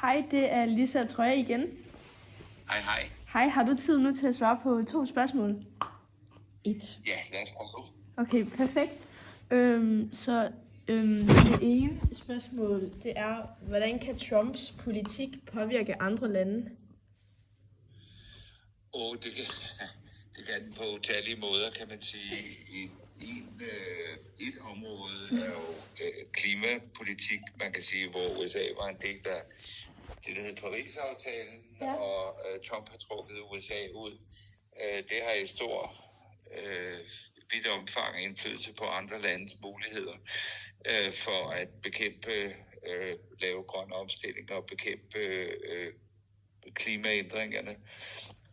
Hej, det er Lisa Trøje igen. Hej. Hej, har du tid nu til at svare på 2 spørgsmål? 1. Ja, lad os prøve. Okay, perfekt. Det ene spørgsmål, det er, hvordan kan Trumps politik påvirke andre lande? Det kan den på utallige måder, kan man sige. Et område er jo klimapolitik, man kan sige, hvor USA var en del af det, der hedder Paris-aftalen, ja. Og Trump har trukket USA ud. Det har i stor vidt omfang indflydelse på andre landes muligheder for at bekæmpe, lave grøn omstilling og bekæmpe klimaændringerne.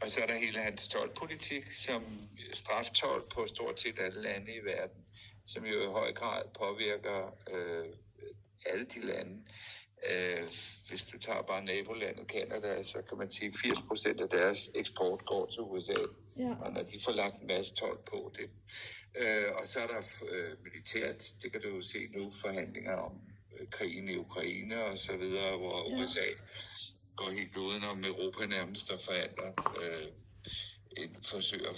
Og så er der hele hans toldpolitik, som straftold på stort set alle lande i verden, som jo i høj grad påvirker alle de lande. Hvis du tager bare nabolandet Canada, så kan man sige, at 80% af deres eksport går til USA, ja. Og når de får lagt en masse told på det. Og så er der militært, det kan du jo se nu, forhandlinger om krigen i Ukraine og så videre, hvor ja. USA går helt udenom Europa nærmest og forhandler forsøger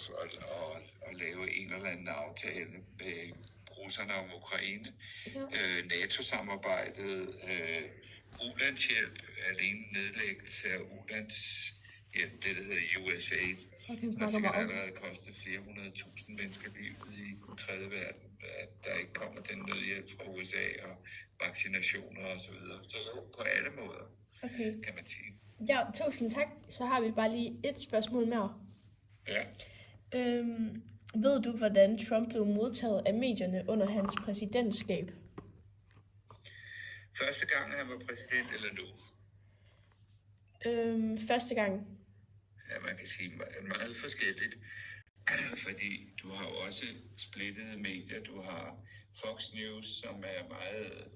at lave en eller anden aftale med russerne om Ukraine. Ja. NATO-samarbejdet, ulandshjælp, alene nedlæggelse af ulandshjælp, det der hedder USAID. Der skal allerede koste flere 100.000 mennesker livet i den tredje verden, at der ikke kommer den nødhjælp fra USA og vaccinationer og så videre. Så jo, på alle måder, kan man sige. Ja, tusind tak. Så har vi bare lige et spørgsmål mere. Ja. Ved du, hvordan Trump blev modtaget af medierne under hans præsidentskab? Første gang, han var præsident, eller nu? Første gang. Ja, man kan sige meget forskelligt. Fordi du har jo også splittede medier. Du har Fox News, som er meget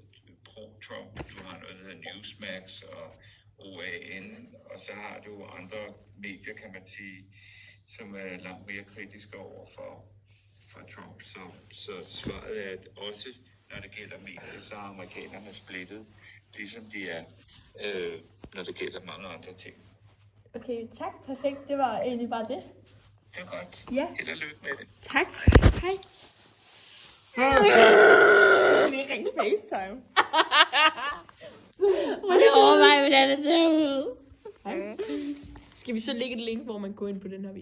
pro-Trump. Du har noget, der hedder Newsmax og OAN. Og så har du andre medier, kan man sige, som er langt mere kritiske over for Trump. Så svaret er, at også når det gælder medier, så er amerikanerne splittet, ligesom de er, når det gælder mange andre ting. Okay, tak. Perfekt. Det var egentlig bare det. Det er godt. Ja. Held og lykke med det. Tak. Hej. Lige ringe FaceTime. Prøv lige at overveje, hvordan det ser ud. Skal vi så lægge et link, hvor man går ind på den her video?